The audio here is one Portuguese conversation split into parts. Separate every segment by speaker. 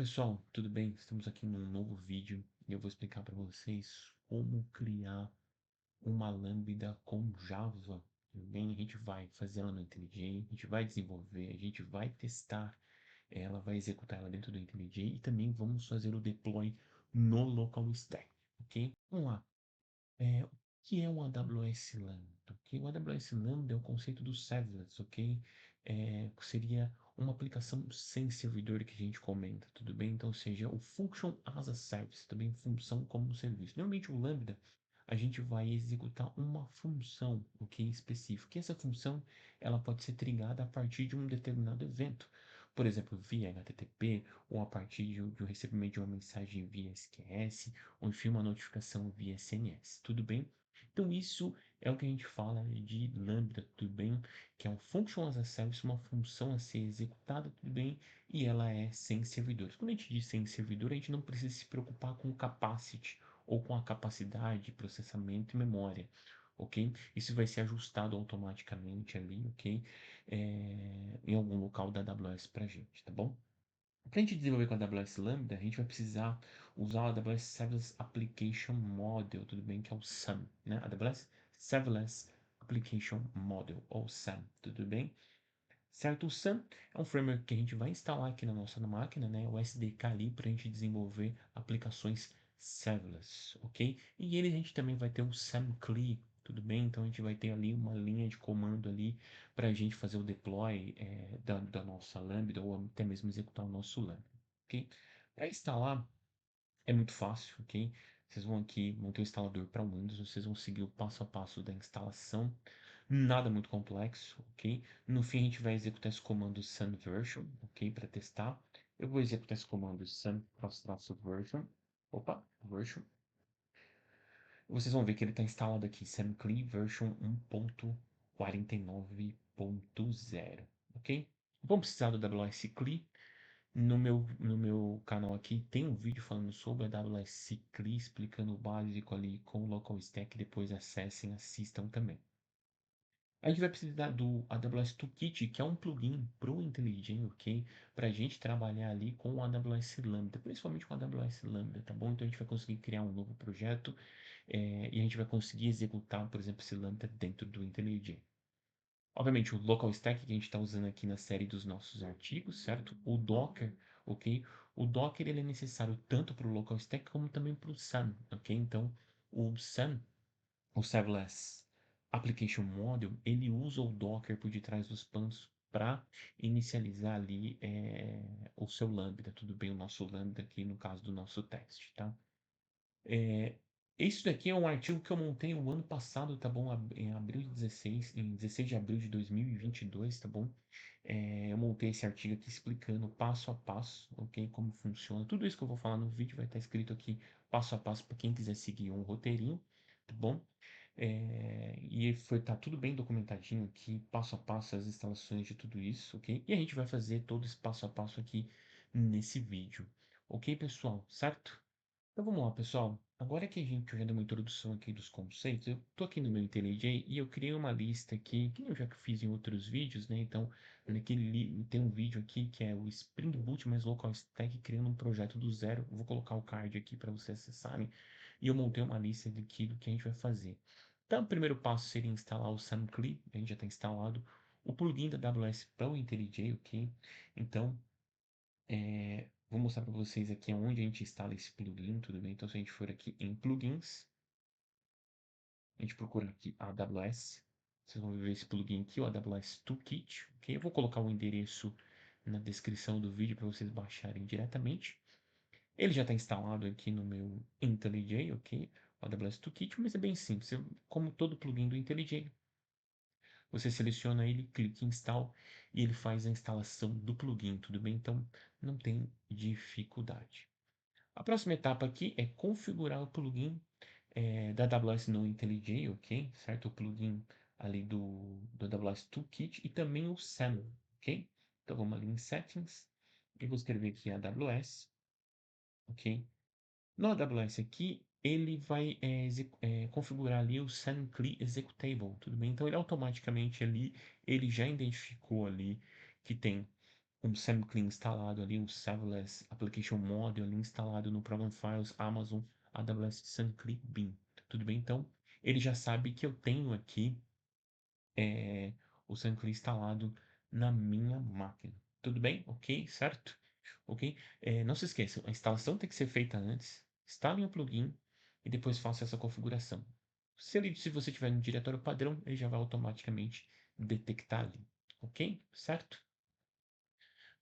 Speaker 1: Pessoal, tudo bem? Estamos aqui num novo vídeo e eu vou explicar para vocês como criar uma lambda com Java. Tudo bem? A gente vai fazer ela no IntelliJ, a gente vai desenvolver, a gente vai testar ela, vai executar ela dentro do IntelliJ e também vamos fazer o deploy no local stack, ok? Vamos lá. O que é um AWS Lambda? Ok? O AWS Lambda é o conceito do serverless, ok? Seria uma aplicação sem servidor que a gente comenta, tudo bem? Então, seja o Function as a Service, também função como serviço. Normalmente o Lambda, a gente vai executar uma função, ok? Específica. E essa função, ela pode ser trigada a partir de um determinado evento. Por exemplo, via HTTP, ou a partir de um recebimento de uma mensagem via SQS, ou enfim uma notificação via SMS, tudo bem? Então isso é o que a gente fala de Lambda, tudo bem? Que é um Function as a Service, uma função a ser executada, tudo bem? E ela é sem servidores. Quando a gente diz sem servidor, a gente não precisa se preocupar com o capacity ou com a capacidade de processamento e memória, ok? Isso vai ser ajustado automaticamente ali, ok? Em algum local da AWS pra gente, tá bom? Para a gente desenvolver com a AWS Lambda, a gente vai precisar usar o AWS Serverless Application Model, tudo bem? Que é o SAM, né? AWS Serverless Application Model, ou SAM, tudo bem? Certo? O SAM é um framework que a gente vai instalar aqui na nossa máquina, né? O SDK ali para a gente desenvolver aplicações serverless, ok? E ele a gente também vai ter o SAM-CLI, tudo bem? Então a gente vai ter ali uma linha de comando ali para a gente fazer o deploy da nossa Lambda ou até mesmo executar o nosso Lambda, ok? Para instalar é muito fácil, ok? Vocês vão aqui, vão ter o instalador para Windows, vocês vão seguir o passo a passo da instalação, nada muito complexo, ok? No fim a gente vai executar esse comando sunversion, ok? Para testar. Eu vou executar esse comando sun-version, opa, version. Vocês vão ver que ele está instalado aqui, SamCli version 1.49.0, ok? Vamos precisar do WS CLI. No meu canal aqui tem um vídeo falando sobre a AWS CLI, explicando o básico ali com o Local Stack, depois acessem, assistam também. A gente vai precisar do AWS Toolkit, que é um plugin para o IntelliJ, ok? Para a gente trabalhar ali com o AWS Lambda, principalmente com o AWS Lambda, tá bom? Então a gente vai conseguir criar um novo projeto e a gente vai conseguir executar, por exemplo, esse Lambda dentro do IntelliJ. Obviamente, o local stack que a gente está usando aqui na série dos nossos artigos, certo? O Docker, ok? O Docker ele é necessário tanto para o local stack como também para o SAN, ok? Então, o SAN, o Serverless Application Model, ele usa o Docker por detrás dos panos para inicializar ali o seu Lambda, tudo bem? O nosso Lambda aqui no caso do nosso teste, tá? É, Isso daqui é um artigo que eu montei o ano passado, tá bom? Em abril de 16, em 16 de abril de 2022, tá bom? Eu montei esse artigo aqui explicando passo a passo, ok? Como funciona. Tudo isso que eu vou falar no vídeo vai estar escrito aqui passo a passo para quem quiser seguir um roteirinho, tá bom? Tá tudo bem documentadinho aqui, passo a passo, as instalações de tudo isso, ok? E a gente vai fazer todo esse passo a passo aqui nesse vídeo, ok, pessoal? Certo? Então vamos lá, pessoal. Agora que eu já dei uma introdução aqui dos conceitos, eu tô aqui no meu IntelliJ e eu criei uma lista aqui, que eu já fiz em outros vídeos, né? Então, tem um vídeo aqui que é o Spring Boot mais Local Stack criando um projeto do zero. Eu vou colocar o card aqui para vocês acessarem. E eu montei uma lista aqui do que a gente vai fazer. Então, o primeiro passo seria instalar o SAMCLI, a gente já está instalado. O plugin da AWS para o IntelliJ, ok? Então, vou mostrar para vocês aqui onde a gente instala esse plugin, tudo bem? Então, se a gente for aqui em plugins, a gente procura aqui a AWS, vocês vão ver esse plugin aqui, o AWS Toolkit, ok? Eu vou colocar o endereço na descrição do vídeo para vocês baixarem diretamente. Ele já está instalado aqui no meu IntelliJ, ok? O AWS Toolkit, mas é bem simples. Como todo plugin do IntelliJ, você seleciona ele, clica em install e ele faz a instalação do plugin, tudo bem? Então, não tem dificuldade. A próxima etapa aqui é configurar o plugin da AWS no IntelliJ, ok? Certo? O plugin ali do AWS Toolkit e também o SAM, ok? Então vamos ali em Settings e vou escrever aqui AWS, ok? No AWS aqui, ele vai configurar ali o SAM-CLI Executable, tudo bem? Então ele automaticamente ali, ele já identificou ali que tem um SAMclean instalado ali, um Serverless Application Model ali instalado no Program Files Amazon AWS SAMclean Bean. Tudo bem? Então, ele já sabe que eu tenho aqui o SAMclean instalado na minha máquina. Tudo bem? Ok? Certo? Ok? Não se esqueçam, a instalação tem que ser feita antes. Instalem o plugin e depois faça essa configuração. Se você tiver no diretório padrão, ele já vai automaticamente detectar ali. Ok? Certo?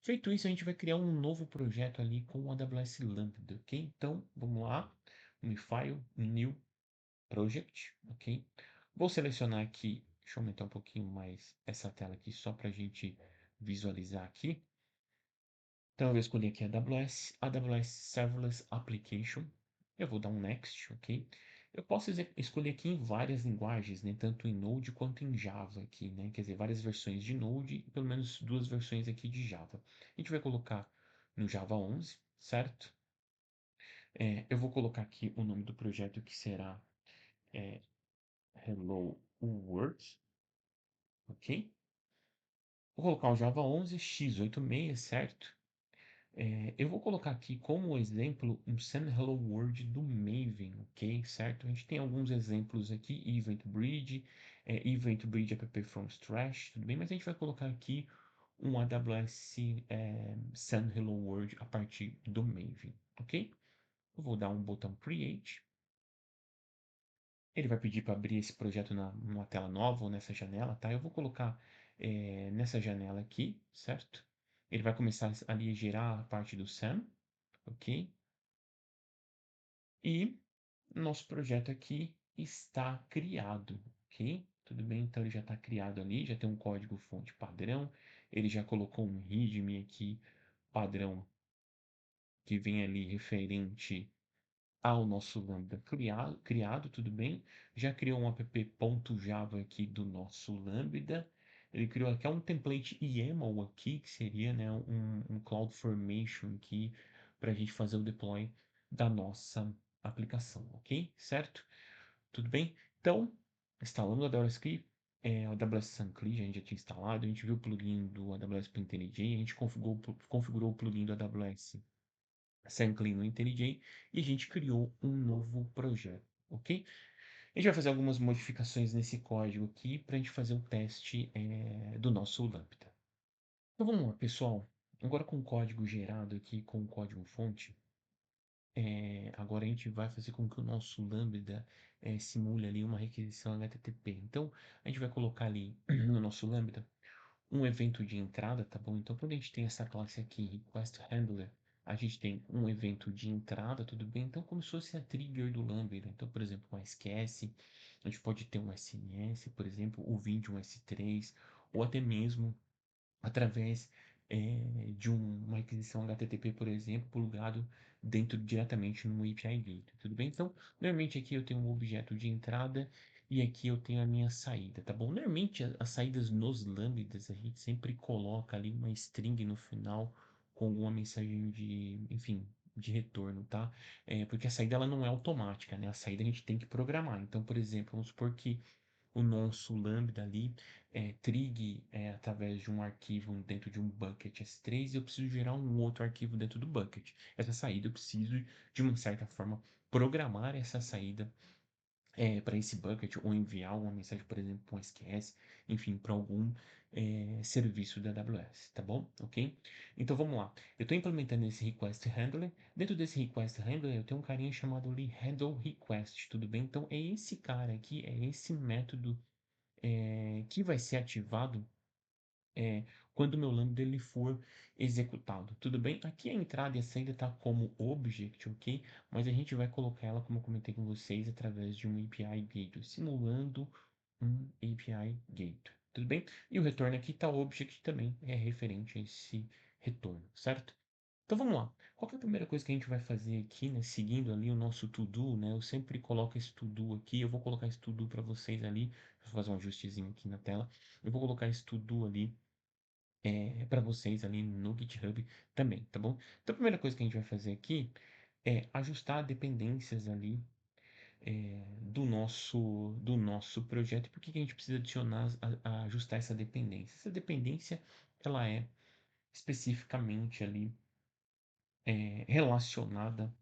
Speaker 1: Feito isso, a gente vai criar um novo projeto ali com o AWS Lambda, ok? Então, vamos lá, New File, New Project, ok? Vou selecionar aqui, deixa eu aumentar um pouquinho mais essa tela aqui, só para a gente visualizar aqui. Então, eu vou escolher aqui AWS Serverless Application. Eu vou dar um Next, ok? Eu posso escolher aqui em várias linguagens, né? Tanto em Node quanto em Java aqui, né? Quer dizer, várias versões de Node e pelo menos duas versões aqui de Java. A gente vai colocar no Java 11, certo? Eu vou colocar aqui o nome do projeto que será é, Hello World, ok? Vou colocar o Java 11 x86, certo? Eu vou colocar aqui como exemplo um Send Hello World do Maven, ok? Certo? A gente tem alguns exemplos aqui, Event Bridge, Event Bridge App from Scratch, tudo bem? Mas a gente vai colocar aqui um AWS Send Hello World a partir do Maven, ok? Eu vou dar um botão Create. Ele vai pedir para abrir esse projeto numa tela nova ou nessa janela, tá? Eu vou colocar nessa janela aqui, certo? Ele vai começar ali a gerar a parte do SAM, ok? E nosso projeto aqui está criado, ok? Tudo bem? Então ele já está criado ali, já tem um código fonte padrão, ele já colocou um README aqui padrão que vem ali referente ao nosso Lambda criado, tudo bem? Já criou um app.java aqui do nosso Lambda. Ele criou aqui um template YAML aqui, que seria, né, um CloudFormation aqui para a gente fazer o deploy da nossa aplicação, ok? Certo? Tudo bem? Então, instalando o AWS Script, o AWS SunClean, a gente já tinha instalado, a gente viu o plugin do AWS para IntelliJ, a gente configurou o plugin do AWS SunClean no IntelliJ e a gente criou um novo projeto, ok? A gente vai fazer algumas modificações nesse código aqui para a gente fazer o teste do nosso Lambda. Então vamos lá, pessoal. Agora com o código gerado aqui, com o código fonte, agora a gente vai fazer com que o nosso Lambda simule ali uma requisição HTTP. Então, a gente vai colocar ali no nosso Lambda um evento de entrada, tá bom? Então, quando a gente tem essa classe aqui, Request Handler, a gente tem um evento de entrada, tudo bem? Então, como se fosse a trigger do Lambda. Então, por exemplo, um SQS, a gente pode ter um SMS, por exemplo, o vídeo um S3, ou até mesmo através de uma requisição HTTP, por exemplo, plugado dentro diretamente no API Gateway, tudo bem? Então, normalmente aqui eu tenho um objeto de entrada e aqui eu tenho a minha saída, tá bom? Normalmente as saídas nos lambdas a gente sempre coloca ali uma string no final com alguma mensagem de, enfim, de retorno, tá? Porque a saída ela não é automática, né? A saída a gente tem que programar. Então, por exemplo, vamos supor que o nosso lambda ali trig através de um arquivo dentro de um bucket S3 e eu preciso gerar um outro arquivo dentro do bucket. Essa saída eu preciso, de uma certa forma, programar essa saída para esse bucket ou enviar uma mensagem, por exemplo, para um SQS, enfim, para algum serviço da AWS, tá bom? Ok? Então vamos lá. Eu estou implementando esse request handler. Dentro desse request handler, eu tenho um carinha chamado ali handle request, tudo bem? Então é esse cara aqui, é esse método que vai ser ativado é, quando o meu lambda ele for executado. Tudo bem? Aqui a entrada e a saída está como object, ok? Mas a gente vai colocar ela, como eu comentei com vocês, através de um API Gateway, simulando um API Gateway. Tudo bem? E o retorno aqui está object também, é referente a esse retorno, certo? Então vamos lá. Qual que é a primeira coisa que a gente vai fazer aqui, né? Seguindo ali o nosso to-do, né? Eu sempre coloco esse to-do aqui. Eu vou colocar esse to-do para vocês ali. Vou fazer um ajustezinho aqui na tela. Eu vou colocar esse to-do ali para vocês ali no GitHub também, tá bom? Então a primeira coisa que a gente vai fazer aqui é ajustar dependências ali do nosso projeto. Por que que a gente precisa adicionar, ajustar essa dependência? Essa dependência, ela é especificamente ali relacionada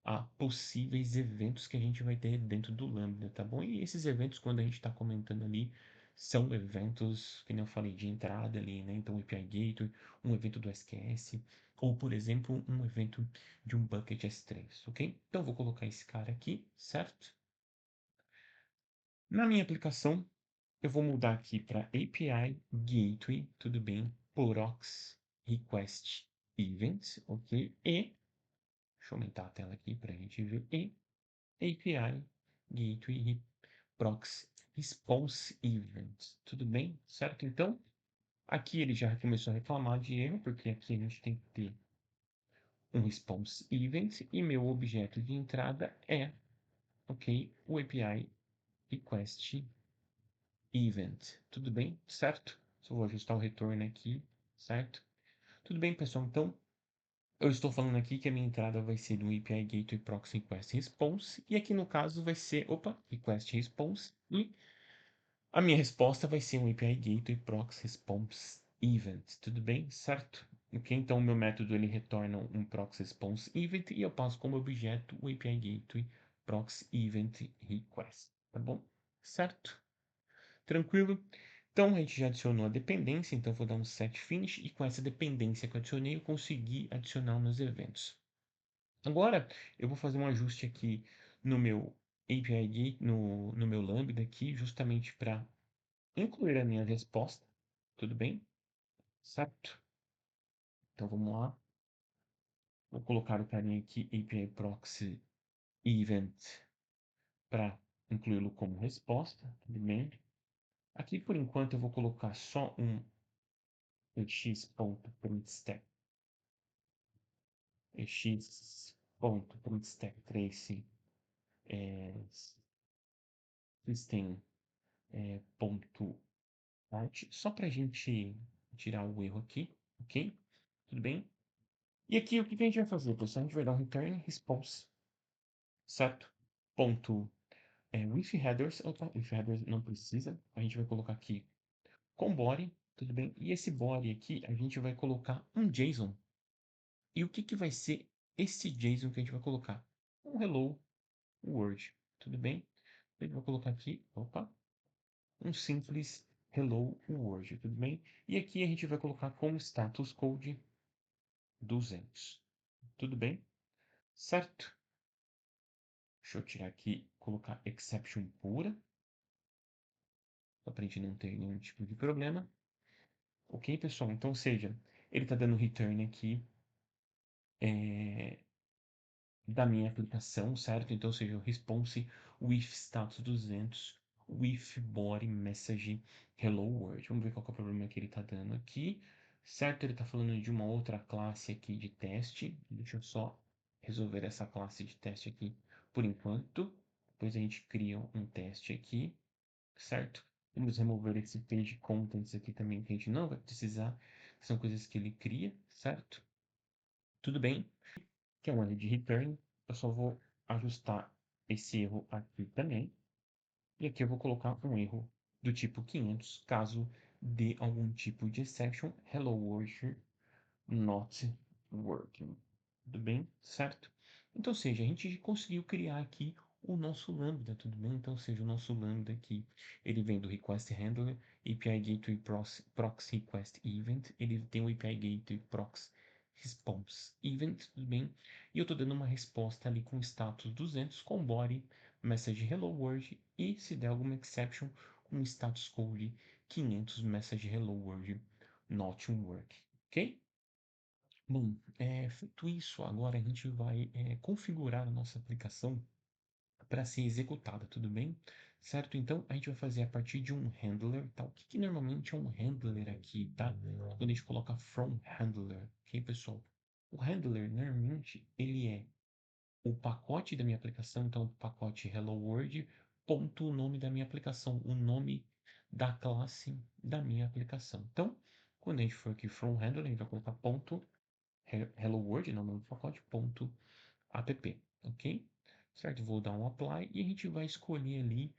Speaker 1: a possíveis eventos que a gente vai ter dentro do Lambda, tá bom? E esses eventos, quando a gente está comentando ali, são eventos, que nem eu falei, de entrada ali, né? Então, o API Gateway, um evento do SQS, ou, por exemplo, um evento de um bucket S3, ok? Então, eu vou colocar esse cara aqui, certo? Na minha aplicação, eu vou mudar aqui para API Gateway, tudo bem? Prox Request Event, ok? E, deixa eu aumentar a tela aqui para a gente ver, e API Gateway Proxy Response Event. Tudo bem? Certo? Então, aqui ele já começou a reclamar de erro, porque aqui a gente tem que ter um Response Event e meu objeto de entrada é, ok, o API Request Event. Tudo bem? Certo? Só vou ajustar o retorno aqui, certo? Tudo bem, pessoal? Então, eu estou falando aqui que a minha entrada vai ser do API Gateway Proxy Request Response, e aqui no caso vai ser, opa, Request Response, e a minha resposta vai ser um API Gateway Proxy Response Event, tudo bem? Certo? Ok? Então, o meu método ele retorna um Proxy Response Event e eu passo como objeto o API Gateway Proxy Event Request, tá bom? Certo? Tranquilo? Então, a gente já adicionou a dependência, então eu vou dar um set finish e com essa dependência que eu adicionei, eu consegui adicionar meus eventos. Agora, eu vou fazer um ajuste aqui no meu API Gate, no meu Lambda aqui, justamente para incluir a minha resposta. Tudo bem? Certo? Então vamos lá. Vou colocar o carinha aqui, API Proxy Event, para incluí-lo como resposta. Tudo bem? Aqui por enquanto eu vou colocar só um x.printstack x.printstack trace system ponto out, só para a gente tirar o erro aqui, ok? Tudo bem? E aqui o que a gente vai fazer, pessoal? A gente vai dar um return response, certo? Ponto with headers, opa, with headers não precisa, a gente vai colocar aqui com body, tudo bem? E esse body aqui a gente vai colocar um JSON. E o que que vai ser esse JSON que a gente vai colocar? Um hello world, tudo bem? A gente vai colocar aqui, opa, um simples hello world, tudo bem? E aqui a gente vai colocar como status code 200, tudo bem? Certo? Deixa eu tirar aqui, colocar exception pura, só para a gente não ter nenhum tipo de problema. Ok, pessoal? Então, ou seja, ele está dando return aqui da minha aplicação, certo? Então, ou seja, o response with status 200 with body message hello world. Vamos ver qual que é o problema que ele está dando aqui, certo? Ele está falando de uma outra classe aqui de teste. Deixa eu só resolver essa classe de teste aqui por enquanto. Depois a gente cria um teste aqui, certo? Vamos remover esse page contents aqui também que a gente não vai precisar, que são coisas que ele cria, certo? Tudo bem, que é um erro de return. Eu só vou ajustar esse erro aqui também. E aqui eu vou colocar um erro do tipo 500, caso dê algum tipo de exception. Hello world not working. Tudo bem? Certo? Então, ou seja, a gente conseguiu criar aqui o nosso Lambda, tudo bem? Então, ou seja, o nosso Lambda aqui, ele vem do Request Handler, API Gateway Proxy Request Event, ele tem o API Gateway Proxy Response Event, tudo bem? E eu estou dando uma resposta ali com status 200, com body, message hello world, e se der alguma exception, com status code 500, message hello world, not work, ok? Bom, feito isso, agora a gente vai configurar a nossa aplicação para ser executada, tudo bem? Certo? Então, a gente vai fazer a partir de um handler, tá? O que que normalmente é um handler aqui, tá? Quando a gente coloca from handler, ok, pessoal? O handler, normalmente, ele é o pacote da minha aplicação, então, o pacote Hello World, ponto o nome da minha aplicação, o nome da classe da minha aplicação. Então, quando a gente for aqui from handler, a gente vai colocar ponto Hello World, não, nome do pacote, ponto app, ok? Certo? Vou dar um apply e a gente vai escolher ali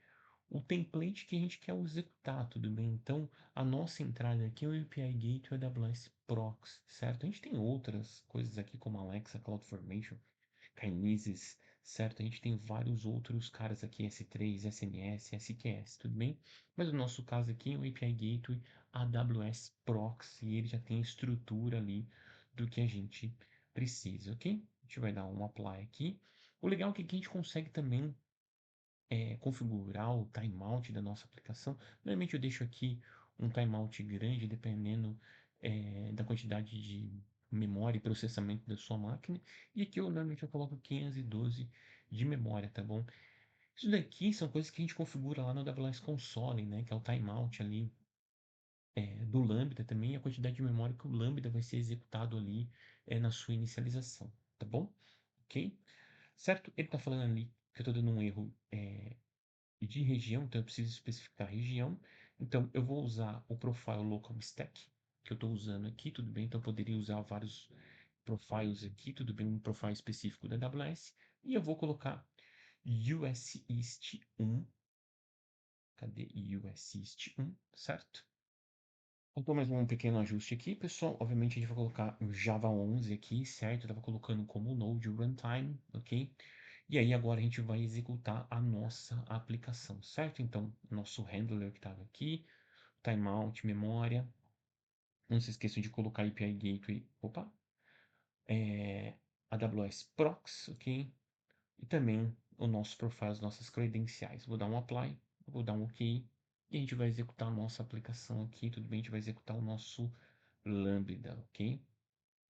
Speaker 1: o template que a gente quer executar, tudo bem? Então, a nossa entrada aqui é o API Gateway AWS Proxy, certo? A gente tem outras coisas aqui como Alexa, CloudFormation, Kinesis, certo? A gente tem vários outros caras aqui, S3, SNS, SQS, tudo bem? Mas no nosso caso aqui, o API Gateway AWS Proxy, ele já tem a estrutura ali do que a gente precisa, ok? A gente vai dar um apply aqui. O legal é que aqui a gente consegue também configurar o timeout da nossa aplicação. Normalmente eu deixo aqui um timeout grande, dependendo da quantidade de memória e processamento da sua máquina. E aqui eu normalmente eu coloco 512 de memória, tá bom? Isso daqui são coisas que a gente configura lá no AWS Console, né? Que é o timeout ali do Lambda também, a quantidade de memória que o Lambda vai ser executado ali na sua inicialização, tá bom? Ok? Certo? Ele está falando ali que eu estou dando um erro de região, então eu preciso especificar a região. Então eu vou usar o profile local stack que eu estou usando aqui, tudo bem? Então eu poderia usar vários profiles aqui, tudo bem? Um profile específico da AWS. E eu vou colocar US East 1. Cadê US East 1, certo? Então, mais um pequeno ajuste aqui, pessoal. Obviamente, a gente vai colocar o Java 11 aqui, certo? Eu estava colocando como Node Runtime, ok? E aí, agora a gente vai executar a nossa aplicação, certo? Então, nosso handler que estava aqui, timeout, memória. Não se esqueçam de colocar API Gateway, opa, AWS Proxy, ok? E também o nosso profile, as nossas credenciais. Vou dar um apply, vou dar um ok. E a gente vai executar a nossa aplicação aqui, tudo bem? A gente vai executar o nosso Lambda, ok?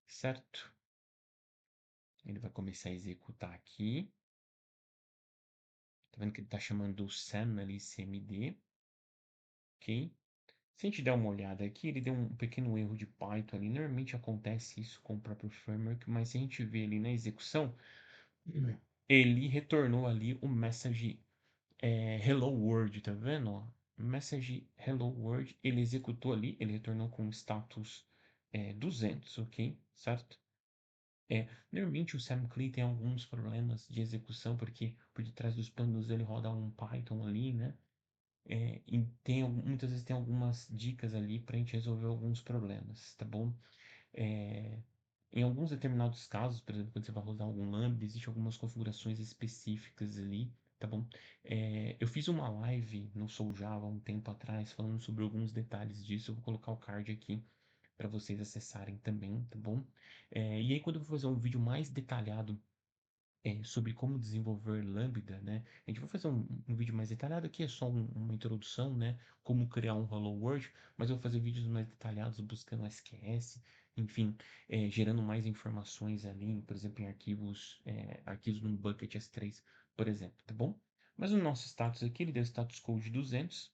Speaker 1: Certo? Ele vai começar a executar aqui. Tá vendo que ele está chamando o SAM ali, CMD, ok? Se a gente der uma olhada aqui, ele deu um pequeno erro de Python ali. Normalmente acontece isso com o próprio framework, mas se a gente vê ali na execução, ele retornou ali o message Hello World, tá vendo? Ó? Message Hello World, ele executou ali, ele retornou com status 200, ok? Certo? Normalmente o SamCli tem alguns problemas de execução, porque por detrás dos panos ele roda um Python ali, né? E muitas vezes tem algumas dicas ali para a gente resolver alguns problemas, tá bom? É, em alguns determinados casos, por exemplo, quando você vai rodar algum Lambda, existem algumas configurações específicas ali, tá bom? Eu fiz uma live no Soul Java um tempo atrás falando sobre alguns detalhes disso, eu vou colocar o card aqui para vocês acessarem também, tá bom? E aí quando eu for fazer um vídeo mais detalhado sobre como desenvolver Lambda, né? A gente vai fazer um vídeo mais detalhado aqui, é só uma introdução, né? Como criar um Hello World, mas eu vou fazer vídeos mais detalhados buscando SQS, enfim, gerando mais informações ali, por exemplo, em arquivos no bucket S3, por exemplo, tá bom? Mas o nosso status aqui, ele deu status code 200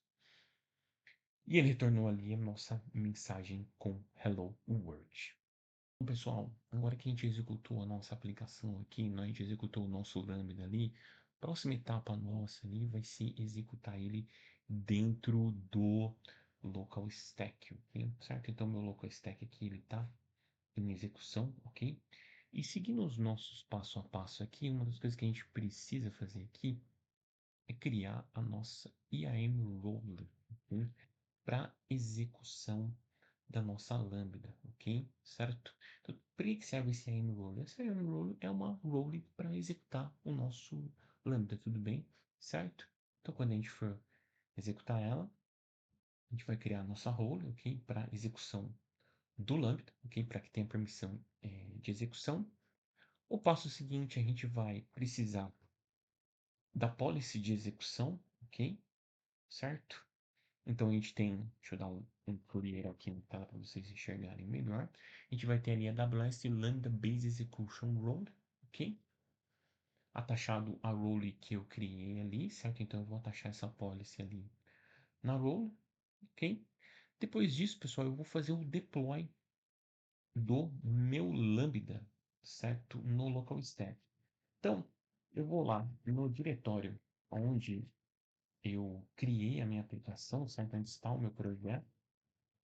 Speaker 1: e ele retornou ali a nossa mensagem com Hello World. Bom, pessoal, agora que a gente executou a nossa aplicação aqui, né, a gente executou o nosso Lambda ali, a próxima etapa nossa ali vai ser executar ele dentro do local stack, ok? Certo? Então, meu local stack aqui, ele está em execução, ok? E seguindo os nossos passo a passo aqui, uma das coisas que a gente precisa fazer aqui é criar a nossa IAM Role, ok? Para execução da nossa lambda, ok? Certo? Então, para que serve esse IAM role? Esse IAM role é uma role para executar o nosso lambda, tudo bem? Certo? Então, quando a gente for executar ela, a gente vai criar a nossa role, ok? Para execução do lambda, ok? Para que tenha permissão de execução. O passo seguinte, a gente vai precisar da policy de execução, ok? Certo? Então a gente tem, deixa eu dar um clear aqui na tela para vocês enxergarem melhor. A gente vai ter ali a AWS Lambda Base Execution Role, ok? Atachado a role que eu criei ali, certo? Então eu vou atachar essa policy ali na role, ok? Depois disso, pessoal, eu vou fazer o deploy do meu Lambda, certo? No local stack. Então, eu vou lá no diretório onde eu criei a minha aplicação, certo? Onde está o meu projeto.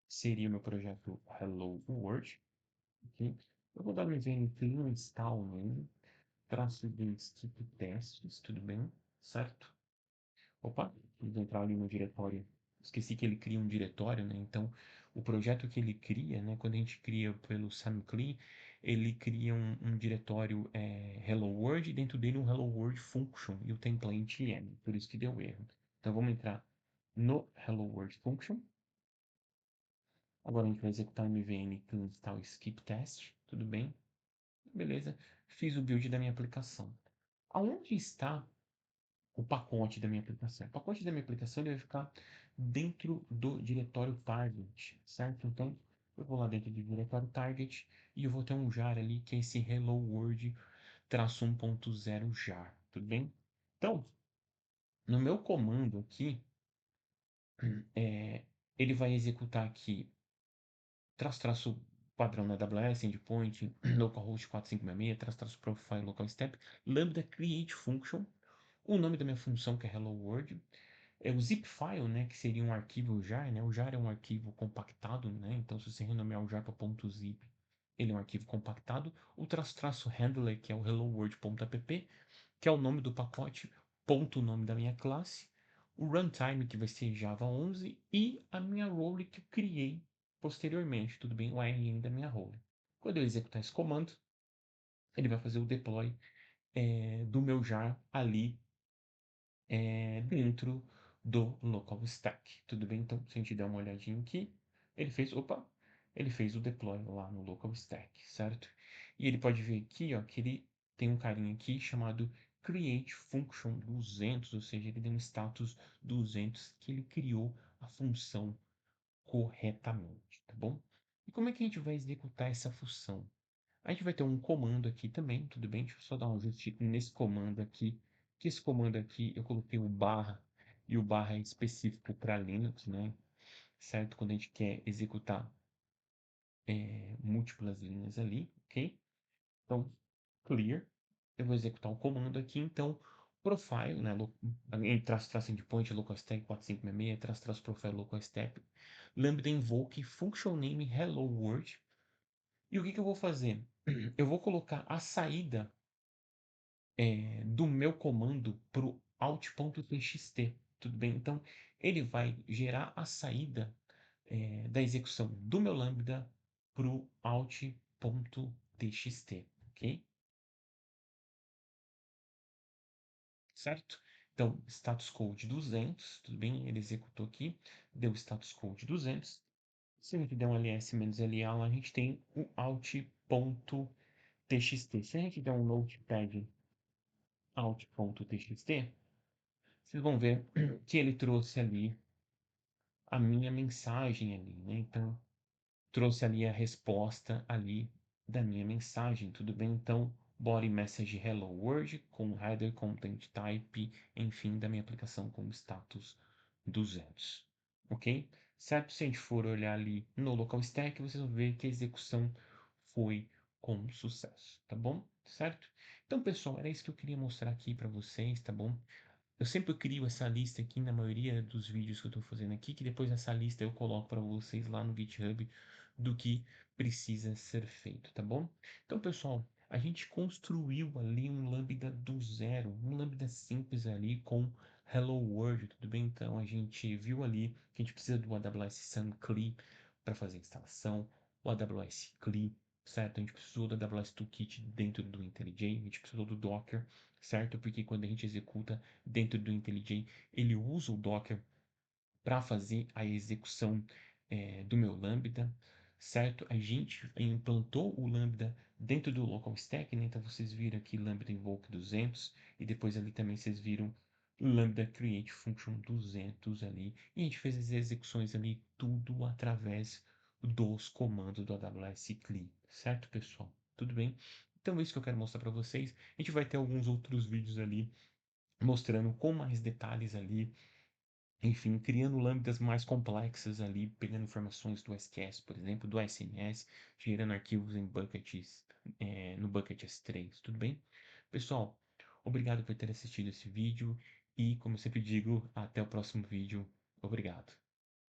Speaker 1: Seria o meu projeto Hello World, ok? Eu vou dar um evento clean install nele, traço de skip testes, tudo bem, certo? Opa, vamos entrar ali no diretório. Esqueci que ele cria um diretório, né? Então, o projeto que ele cria, né? Quando a gente cria pelo SamCli, ele cria um diretório Hello World e dentro dele um Hello World Function e o template M, por isso que deu erro. Então, vamos entrar no Hello World Function. Agora a gente vai executar o MVN que install skip test, tudo bem? Beleza, fiz o build da minha aplicação. Aonde está o pacote da minha aplicação? O pacote da minha aplicação ele vai ficar dentro do diretório target, certo? Então, eu vou lá dentro do diretório target e eu vou ter um jar ali que é esse hello world traço 1.0 jar, tudo bem? Então, no meu comando aqui, é, ele vai executar aqui traço padrão na AWS, endpoint, localhost 4566, traço profile local step, lambda create function, o nome da minha função que é hello world, é o zip file, né, que seria um arquivo jar, né? O jar é um arquivo compactado, né? Então se você renomear o jar para .zip, ele é um arquivo compactado. O traço handler, que é o hello world.app, que é o nome do pacote, ponto o nome da minha classe, o runtime, que vai ser Java 11, e a minha role que eu criei posteriormente, tudo bem? O ARN da minha role. Quando eu executar esse comando, ele vai fazer o deploy do meu jar ali dentro do local stack. Tudo bem? Então, se a gente der uma olhadinha aqui, ele fez o deploy lá no local stack, certo? E ele pode ver aqui, ó, que ele tem um carinha aqui chamado create function 200, ou seja, ele deu um status 200 que ele criou a função corretamente, tá bom? E como é que a gente vai executar essa função? A gente vai ter um comando aqui também, tudo bem? Deixa eu só dar um ajuste nesse comando aqui, que esse comando aqui eu coloquei o barra, e o barra é específico para Linux, né? Certo? Quando a gente quer executar múltiplas linhas ali, ok? Então, clear, eu vou executar o comando aqui, então, profile, né? Em traço endpoint, local stack 4566, traço profile local stack, lambda invoke function name hello world. E o que que eu vou fazer? Eu vou colocar a saída do meu comando para o out.txt. Tudo bem? Então, ele vai gerar a saída da execução do meu lambda para o out.txt. Ok? Certo? Então, status code 200. Tudo bem? Ele executou aqui. Deu status code 200. Se a gente der um ls-la, lá a gente tem o out.txt. Se a gente der um notepad out.txt, vocês vão ver que ele trouxe ali a minha mensagem ali, né? Então, trouxe ali a resposta ali da minha mensagem, tudo bem? Então, body message hello world com header content type, enfim, da minha aplicação com status 200, ok? Certo? Se a gente for olhar ali no local stack, vocês vão ver que a execução foi com sucesso, tá bom? Certo? Então, pessoal, era isso que eu queria mostrar aqui para vocês, tá bom? Eu sempre crio essa lista aqui na maioria dos vídeos que eu estou fazendo aqui, que depois essa lista eu coloco para vocês lá no GitHub do que precisa ser feito, tá bom? Então, pessoal, a gente construiu ali um Lambda do zero, um Lambda simples ali com Hello World, tudo bem? Então, a gente viu ali que a gente precisa do AWS SunCli para fazer a instalação, o AWS CLI, certo? A gente precisou do AWS Toolkit dentro do IntelliJ, a gente precisou do Docker, certo? Porque quando a gente executa dentro do IntelliJ, ele usa o Docker para fazer a execução do meu Lambda, certo? A gente implantou o Lambda dentro do local stack, né? Então vocês viram aqui Lambda Invoke 200 e depois ali também vocês viram Lambda Create Function 200 ali, e a gente fez as execuções ali tudo através dos comandos do AWS CLI, certo, pessoal? Tudo bem? Então é isso que eu quero mostrar para vocês. A gente vai ter alguns outros vídeos ali mostrando com mais detalhes ali, enfim, criando lambdas mais complexas ali, pegando informações do SQS, por exemplo, do SNS, gerando arquivos em buckets, no bucket S3, tudo bem? Pessoal, obrigado por ter assistido esse vídeo e, como eu sempre digo, até o próximo vídeo. Obrigado.